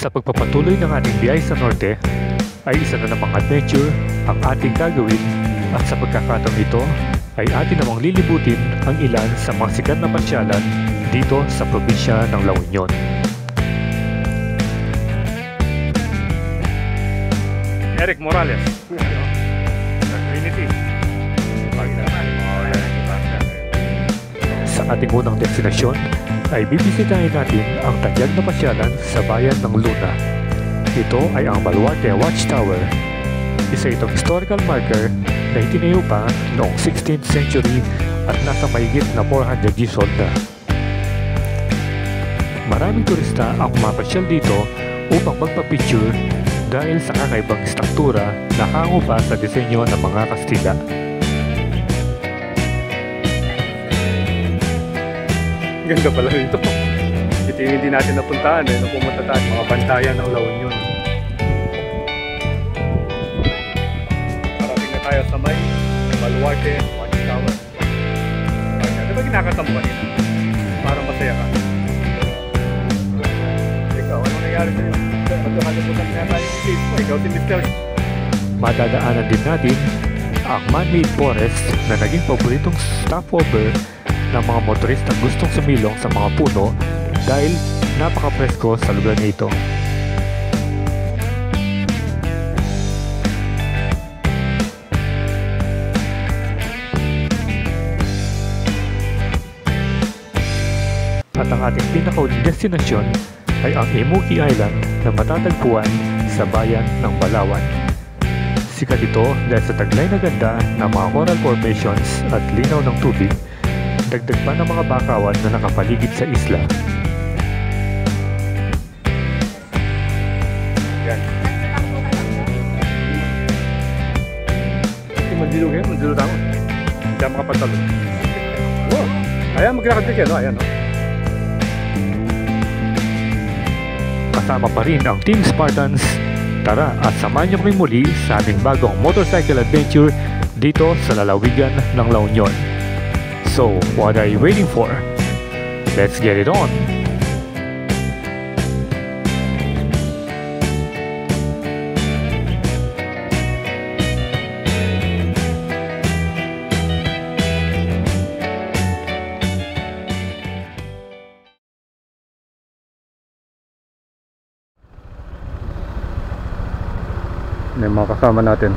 Sa pagpapatuloy ng ating biyahe sa norte, ay isa na namang adventure ang ating gagawin at sa pagkakataong ito ay atin namang lilibutin ang ilan sa mga sikat na pasyalan dito sa probinsya ng La Union. Eric Morales, sa Trinity. Sa ating unang destinasyon ay bibisitahin natin ang tagyag na pasyalan sa bayan ng Luna. Ito ay ang Baluarte Watchtower. Isa itong historical marker na itinayo pa noong 16th century at nasa mahigit na 400 years old na. Maraming turista ang pumapasyal dito upang magpa-picture dahil sa kakaibang struktura na hango pa sa disenyo ng mga Kastila. Ganda pala rito. Ito yung hindi natin napuntaan nung pumunta tayo mga bantayan ng La Union. Parating na tayo sa may Baluarte Watchtower. Di ba kinakanta mo kanina? Parang masaya ka. Ikaw, anong nangyari sa'yo? Magkakalimutan na tayo yung place mo. Ikaw si Mr. Madadaanan din natin ang man-made forest na naging paboritong stopover ng mga motoristang gustong sumilong sa mga puno dahil napaka-presko sa lugar na ito. At ang ating pinakauling destinasyon ay ang Emuki Island na matatagpuan sa bayan ng Balawan. Sikat ito dahil sa taglay na ganda ng mga coral formations at linaw ng tubig, dagdag pa ng mga bakawan na nakapaligid sa isla. Yan. Mandilo kayo, mandilo tayo. Hindi ako makapatalo. Wow! Ayan, magkakadrik yan, no? Ayan, no? Kasama pa rin ang Team Spartans. Tara at samahan niyo kami muli sa aming bagong motorcycle adventure dito sa lalawigan ng La Union. So, what are you waiting for? Let's get it on! May mga kasama natin.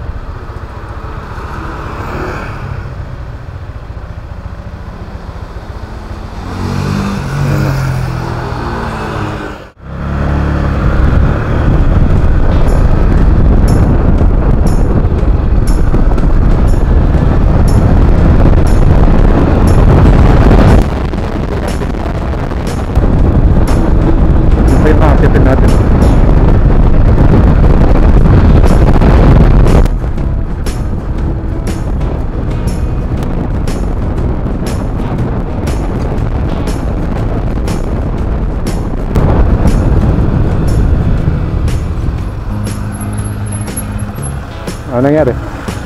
Ano nangyari?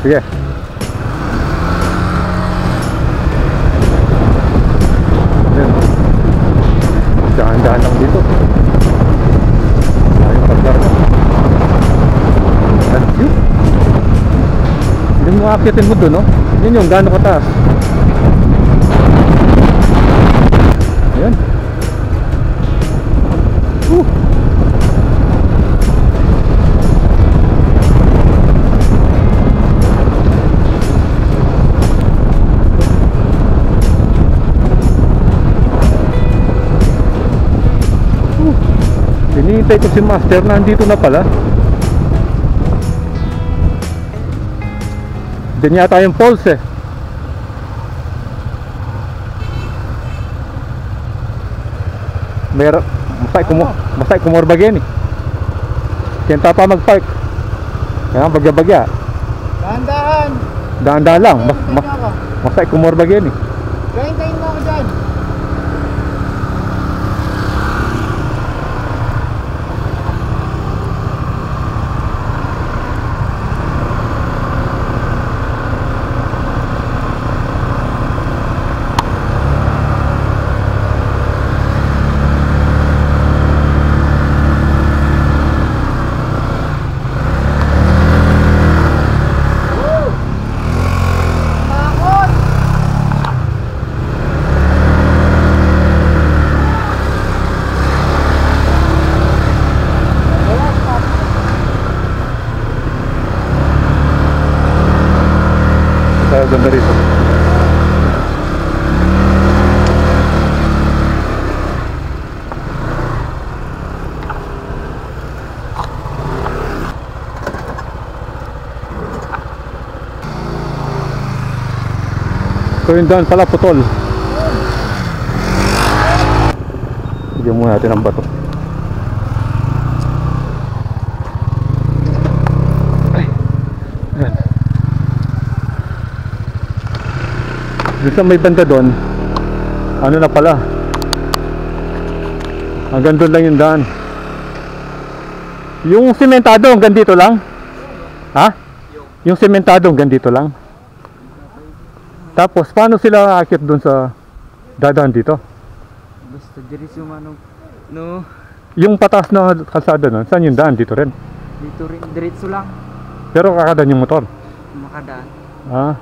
Sige. Dahan-dahan lang dito. Ayun, paglarga. That's cute. Hindi mo akitin mo doon, no? Yun yung gaano kataas. Ayan. Hinihintay ko si Master na andito na pala. Diyan yata yung falls eh. Masay kumorbagyan eh. Kaya pa mag-park. Kaya bagya-bagya. Dahan-dahan. Dahan-dahan lang. Masay kumorbagyan eh. Kain-kain mo ako dyan. So yung daan pala putol. Bigyan muna natin ng bato. Ay, ayan. Doon sa may banda doon, ano na pala, hanggang doon lang yung daan. Yung sementado hanggang dito lang? Ha? Yung sementado hanggang dito lang? Tapos paano sila aakyat doon sa dadaan dito? Basta diretso manong no. Yung patas na kalsada nun, saan yung daan? Dito rin? Dito rin diretso lang Pero kakadaan yung motor? makadaan Ah.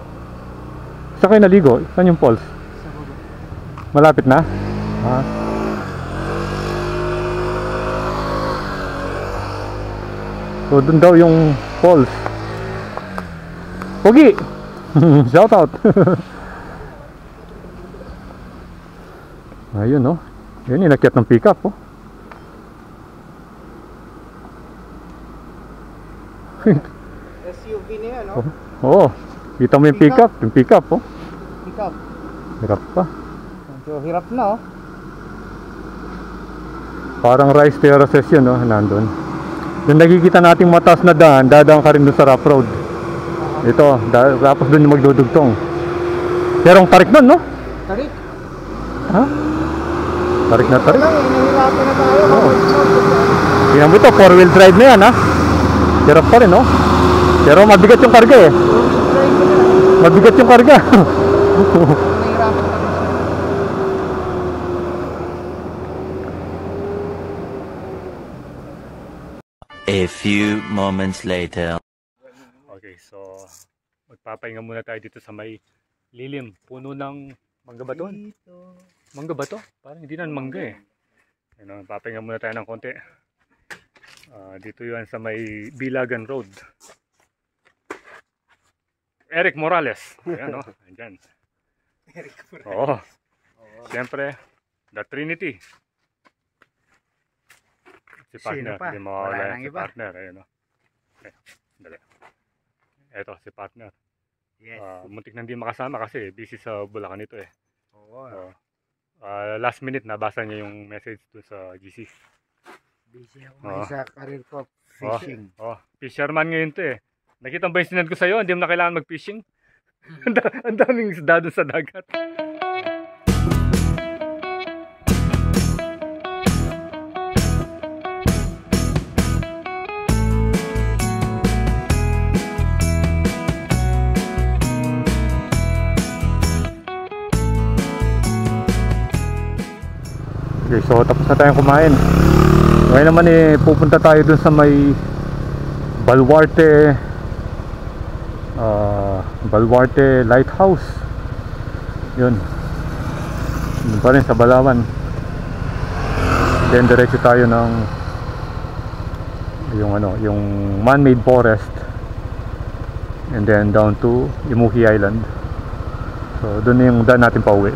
Saan kayo naligo? Saan yung falls? sa baba. Malapit na? Ah. So dun daw yung falls. Pogi! Shout out! Ayun no. Yun inakyat ng pick up oh. SUV na yan, no? Oo. Kita mo yung pick up oh. Pick up. Hirap pa. Medyo hirap na, oh. Parang rice terraces yun no, nandun. Doon nakikita nating mataas na daan, dadaan ka rin doon sa rough road. Ito, tapos doon yung magdudugtong. Pero ang tarik nun no? Tarik. Ha? Tarik na tarik. Wala, nahirapan na tayo. Oo. Tingnan mo ito, 4-wheel drive na yan ha. Hirap pa rin no? Pero mabigat yung karga eh. Mabigat yung karga. Nahirapan na. A few moments later. Okay, so magpapahinga muna tayo dito sa may lilim. Puno ng mangga ba to? Mangga ba to? Parang hindi na mangga eh. Ayun, papahinga muna tayo ng konti. Dito yun sa may Bilagan Road. Eric Morales. Ayan o, andyan. Eric Morales. Oo. Siyempre, The Trinity. Si partner, Sino pa? hindi mawawala Wala yan, nang si iba. partner. Ayun o. Okay, dali. Eto, si partner. Yes. Muntik na hindi makasama kasi busy sa Bulacan ito eh. Oo. Last minute nabasa niya yung message dun sa GC. Busy ako Oo. sa career ko. Fishing. Fisherman ngayon to eh. Nakita mo ba yung sinend ko sa'yo? Hindi mo na kailangan mag-fishing. Ang daming isda dun sa dagat. Okay, so tapos na tayong kumain. Ngayon naman eh, pupunta tayo dun sa may Baluarte Lighthouse. Yun. Yun pa rin sa Balawan. Then diretso tayo ng yung man-made forest. And then down to Imuhi Island. So dun yung daan natin pauwi.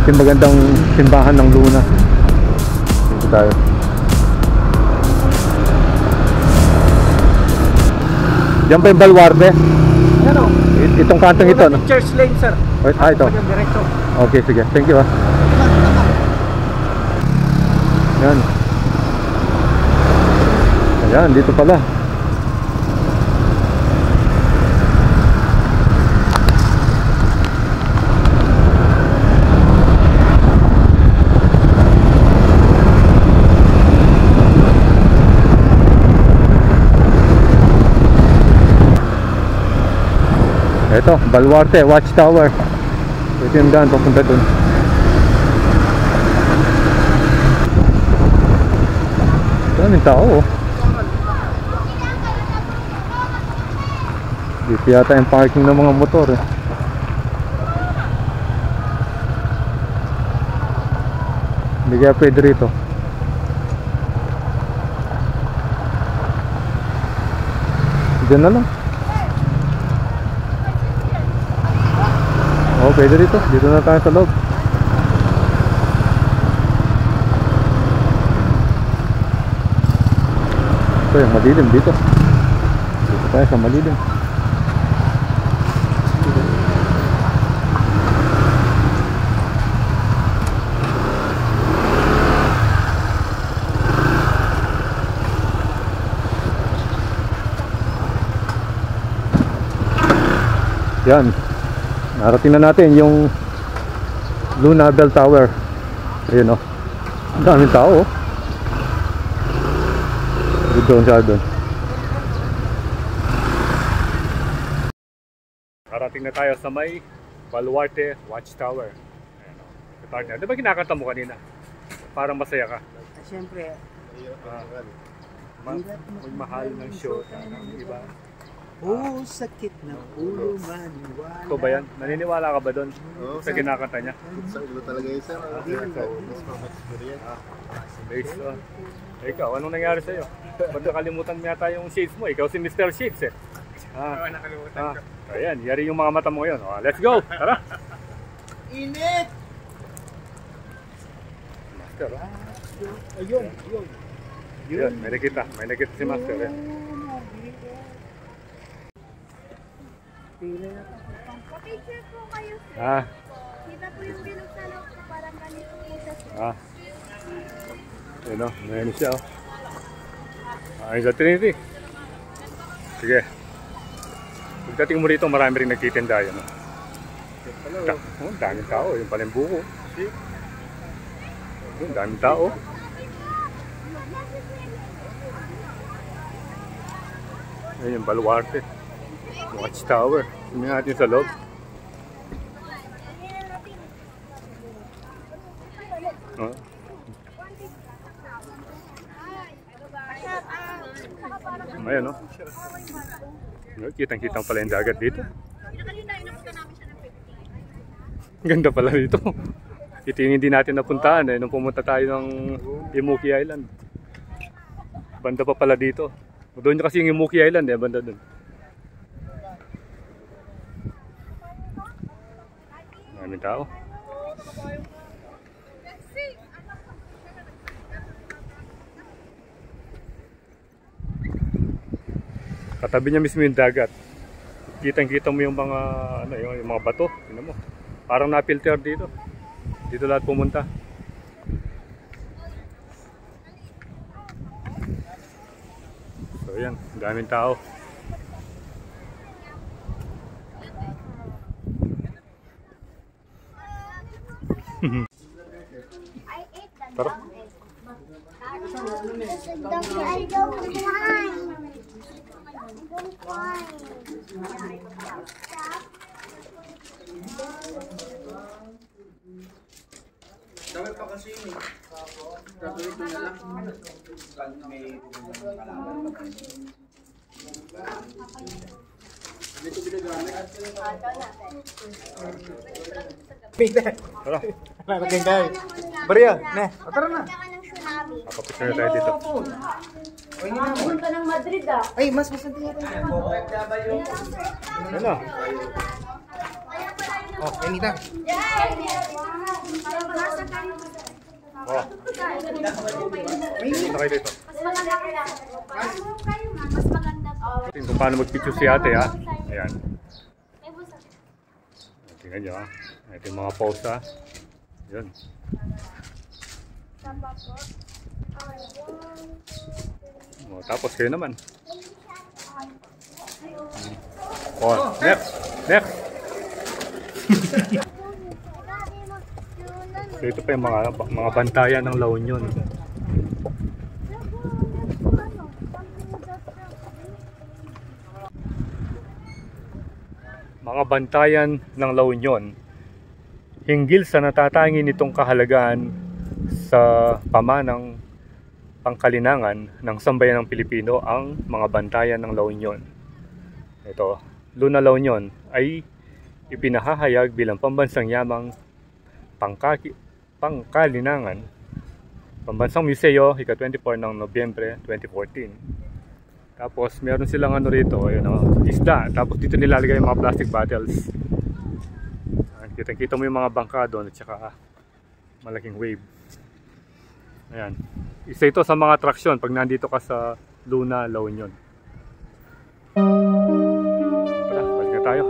Ito yung magandang simbahan ng Luna. Dito tayo. Diyan pa yung Baluarte. Ano? Itong kantong ito, no? Church Lane, sir. Wait, ito. Diretso. Okay, sige. Thank you, Yan. Ayan, dito pala. Ito, Baluarte Watchtower. Ito yung daan papunta dun. Daming tao oh. Dito yata yung parking ng mga motor eh. Hindi kaya pwede rito. Diyan na lang. Oo, pwede rito. Dito na tayo sa loob. Ito yung malilim dito. Dito tayo sa malilim. Yan. Narating na natin yung Luna Bell Tower. Ayun o. Ang daming tao oh. Doon siya doon. Narating na tayo sa may Baluarte Watchtower. Ayan o. Start na. Di ba kinakanta mo kanina? Parang masaya ka. Siyempre, Mahal ng show. Diba? sakit na ulo maniwala. Ito ba yan? Naniniwala ka ba doon? Sa kinakanta niya? Sa ulo talaga yun, sir. Based on. Ikaw, anong nangyari sa'yo? Ba't nakalimutan mo yata yung shades mo? Ikaw si Mr. Shades eh. Nakalimutan ko. Ayan, yari yung mga mata mo ngayon. Let's go! Tara! Init! Master, Ayun. Yun, may nakita si Master eh. Pa-picture po kayo, sir. Kita po yung bilog sa loob ko, parang ganito po siya, sir. Yun o, ngayon siya o. Ayun sa Trinity. Sige. Pagdating mo rito, marami rin nagtitinda yun. Daming tao, yung pala yung buko. Yun, daming tao. Ayun yung Baluarte Watchtower. Tingnan natin sa loob. Ayan o. Kitang-kitang pala yung dagat dito. Ganda pala dito. Ito yung hindi natin napuntahan eh nung pumunta tayo ng Imuki Island. Banda pa pala dito. Doon kasi yung Imuki Island eh, banda doon. Maraming tao. Katabi niya mismo yung dagat. Kitang-kita mo yung mga yung mga bato, tingnan mo. Parang na-filter dito. Dito lahat pumunta. So yan, daming tao. Tara. I don't mind. Dapat pa kasi yun eh. Gagawin ko na lang. May dito binagamit. Tara. Nalagay tayo. Bariya, ne. Tara na. Kapapicture tayo dito. Punta ng Madrid ah. Ay, mas masanti natin. Ano? Oh, Anita. Oh, punta kayo dito. Mas maganda kaya. Mas maganda to. Tingnan kung paano mag-picture si ate ha. Ayan. Tingnan nyo ha. Ito yung mga pose ha. Yun. Oh, tapos kayo naman. Oh, next! Next! So ito pa yung mga bantayan ng La Union. Mga bantayan ng La Union hinggil sa natatangi nitong kahalagaan sa pamanang pangkalinangan ng sambayan ng Pilipino ang mga bantayan ng La Union. Ito, Luna La Union ay ipinahahayag bilang pambansang yamang pangkalinangan, pambansang museo, ika-24 ng Nobyembre 2014. Tapos meron silang ano rito, isda. Tapos dito nilalagay yung mga plastic bottles. Kita mo yung mga bangka doon at saka malaking wave. Ayan. Isa ito sa mga attraction pag nandito ka sa Luna La Union. Tara, balik na tayo.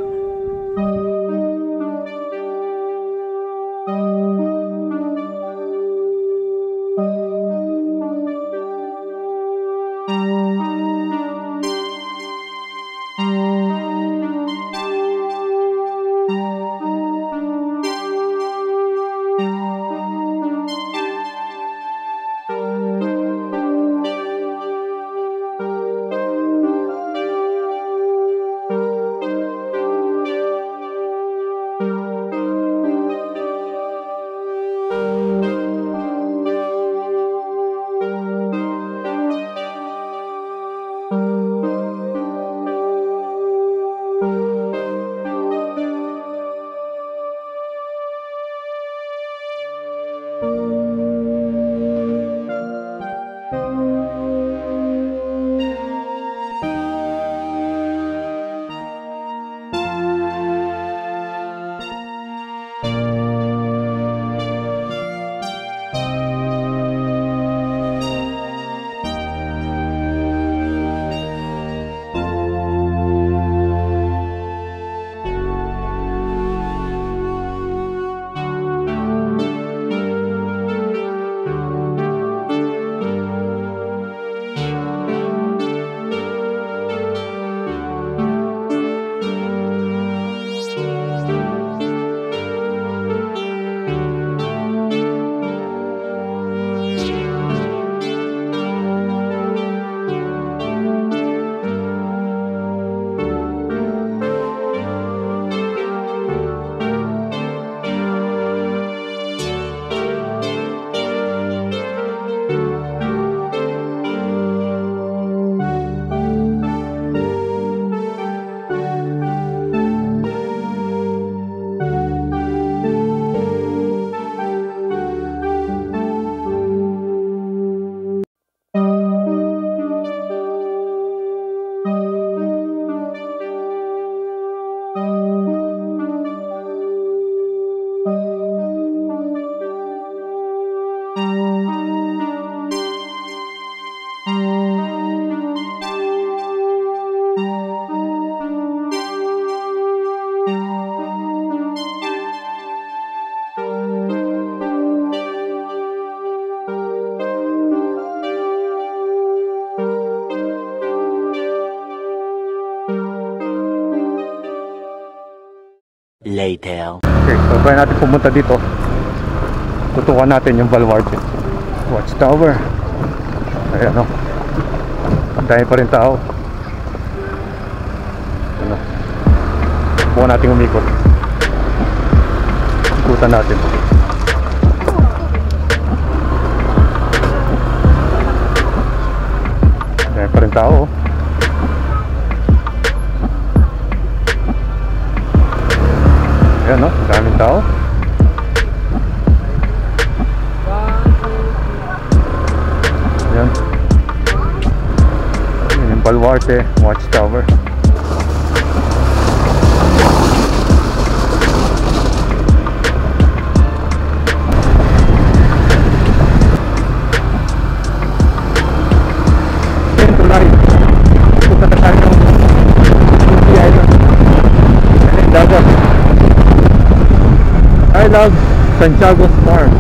Later. Okay, so try natin pumunta dito. Tutukan natin yung Baluarte Watchtower. Ayan o. Ang dami pa rin tao. Ano? Bukan natin umikot. Ikutan natin. Ang dami pa rin tao. Ayan o, daming tao. Ayan. Ayan yung Baluarte Watchtower. Ayan, tulay. Punta na tayo ng Imuki Island. Ayan yung dagat. I love Santiago's farm.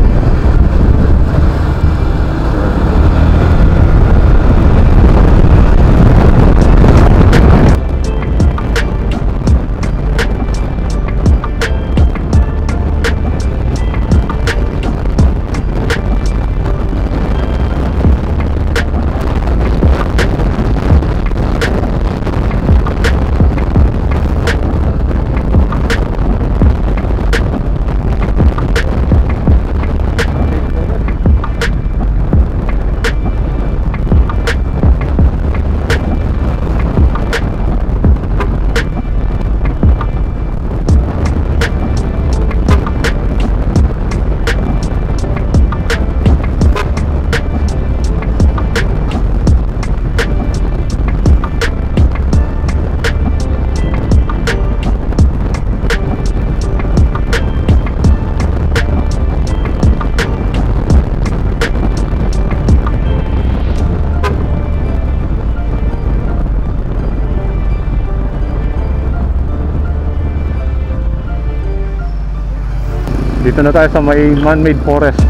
Dito na tayo sa may man-made forest.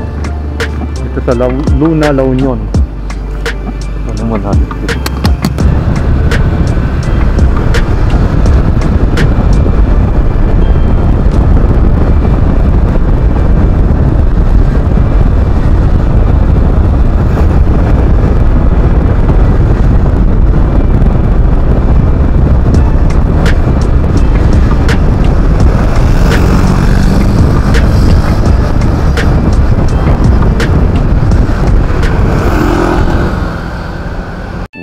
Ito sa Luna, La Union. Ano naman natin dito?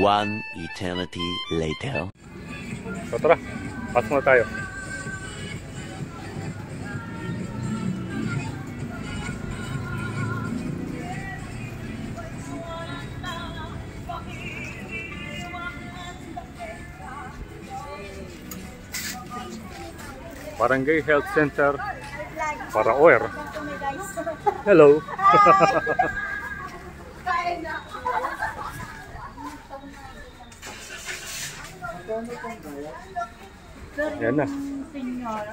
One eternity later. So tara, pasok na tayo. Barangay Health Center para OER. Hello. Yan na. Senior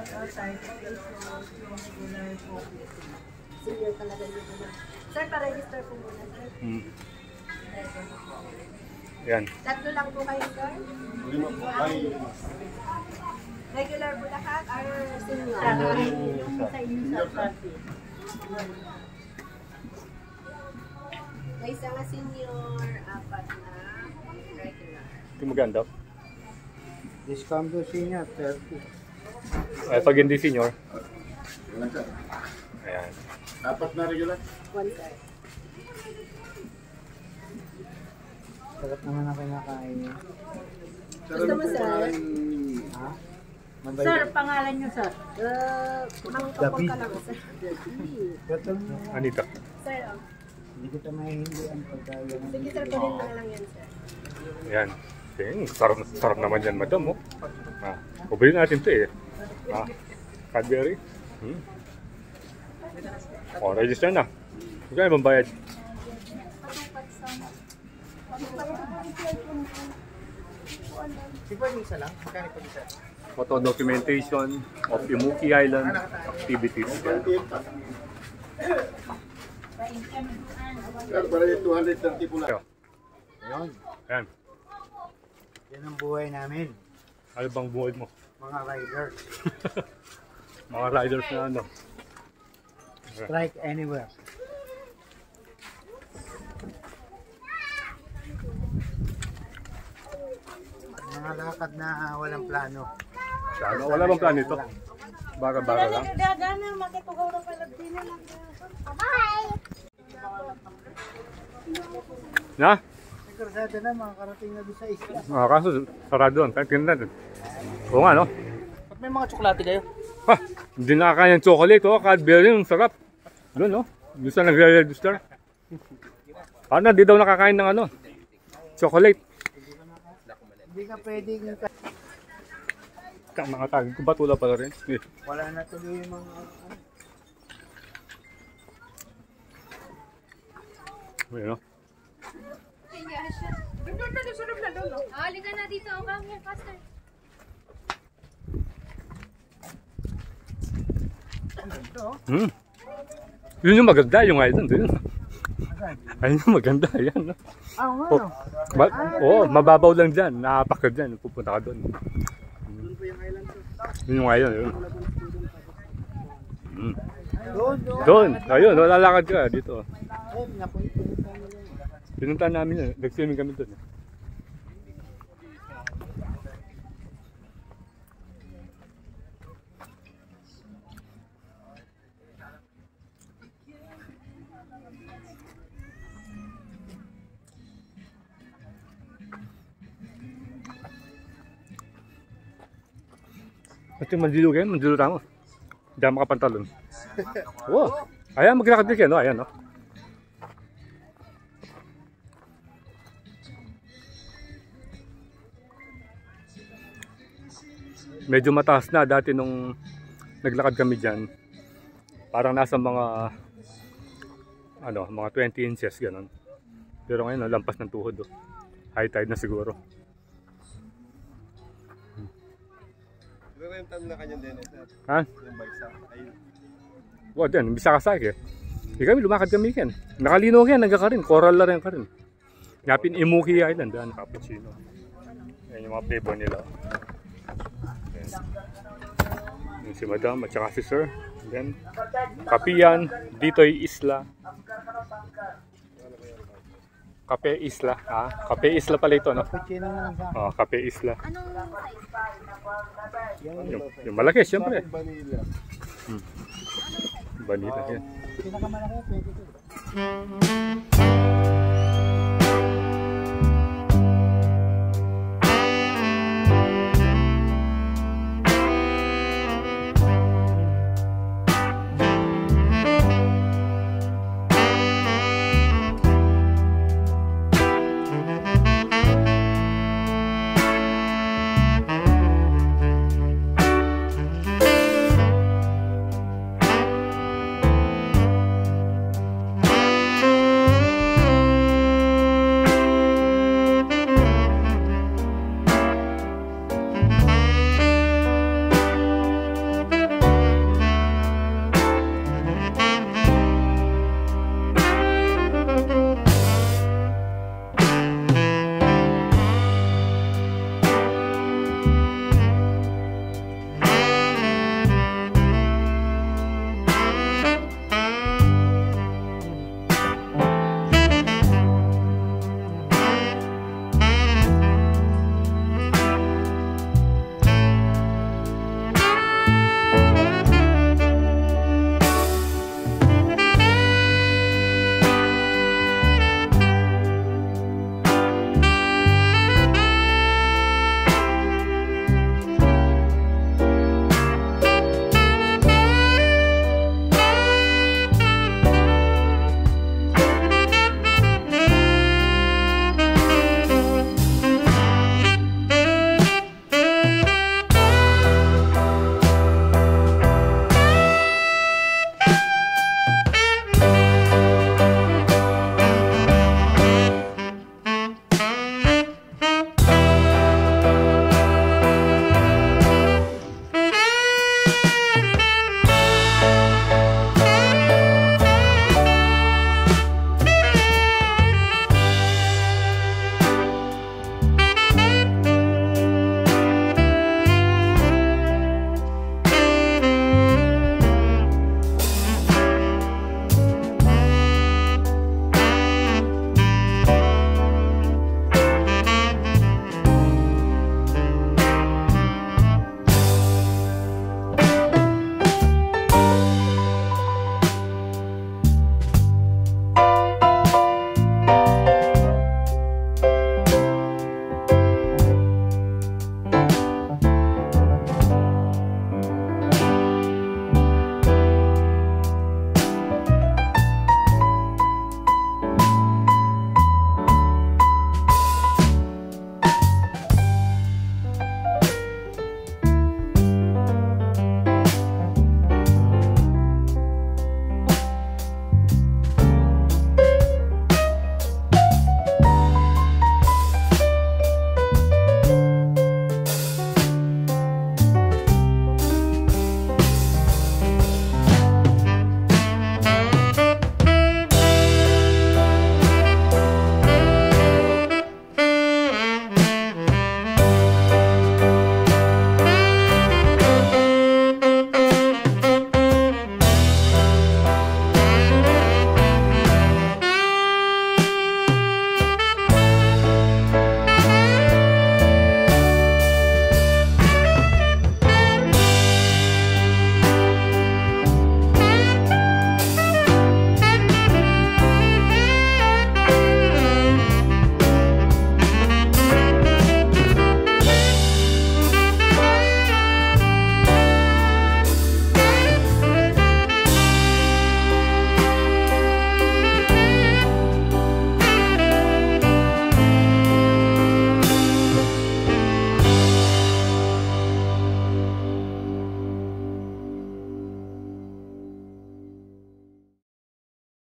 talaga yun. Sir, pa-register po muna, sir. Yan. Tatlo lang po kayo, sir? Regular po lahat or senior? Sa inyo, sir. May isang na senior, 4 na regular. Ito maganda. Discount to senior, 30. Pag hindi senior. Ayan. 4 na regular. 1 sir. Sarap naman ang kinakain niya. Gusto mo, sir? Ha? Sir, pangalan niyo, sir? Mangkapol ka lang, sir. Anita. Sir, Hindi kita mahihindihan pagkaya. sige sir, kunin mo na lang yan, sir. Ayan. Sarap naman yan, madam. Oh. Kubilin natin ito eh. Cadbury. Register na. Magkano ibang bayad? Photo documentation of Imuki Island activities. Para 230 pula. Ayun. Ayan. Yan ang buhay namin. Ano bang buhay mo? Mga riders. Mga riders na ano? Strike anywhere. Mga lakad na walang plano. Ano? Wala bang plano ito? Baga-baga lang? Na? Nagkarsada na, mga karating na doon sa isla. Kaso sarado doon. Tingnan natin. Oo nga no? Ba't may mga tsokolate kayo? Ha! Hindi nakakain yung chocolate. Oh, Cadbury. Yung sarap. Doon no? Doon sa nagre-register. Paano? Di daw nakakain ng ano? Chocolate. Hindi ka pwedeng... Mga tagin ko ba tula pala rin? Wala na tuloy yung mga... Ayun no? Halika na dito. Come here, faster. Yun yung maganda, yung island. Yun. Ayun yung maganda. Yan. No? Mababaw lang dyan. Nakapakad dyan. Pupunta ka doon. Yun yung island. Yun. Doon. Ayun, lalakad ka dito. Pinuntahan namin yun. Nag-swimming kami doon. Ito yung mandilu kayo, mandilu tamo. Hindi ako makapantalon. Oo. Ayan, maglakad din kayo, no? Ayan, no? Medyo mataas na dati nung naglakad kami dyan. Parang nasa mga mga 20 inches ganun. Pero ngayon lampas ng tuhod. Oh. High tide na siguro. Renta na kanya din. Ha? Yung bagsak. Ayun. Wow, din, bisa ka sa akin. Hindi kami, lumakad kami yan. Nakalino yan, nagka rin. Coral na rin ka rin. Yapin Imuki Island, yan, cappuccino. Yan yung mga flavor nila. Yan. Yan si Madam at saka si Sir. Then, kape yan. Dito'y Isla. Kape Isla. Ah, Kape Isla pala ito, no? Oh, Kape Isla. Anong size? Yung malaki, siyempre. Vanilla yan. Pinakamalaki, 22.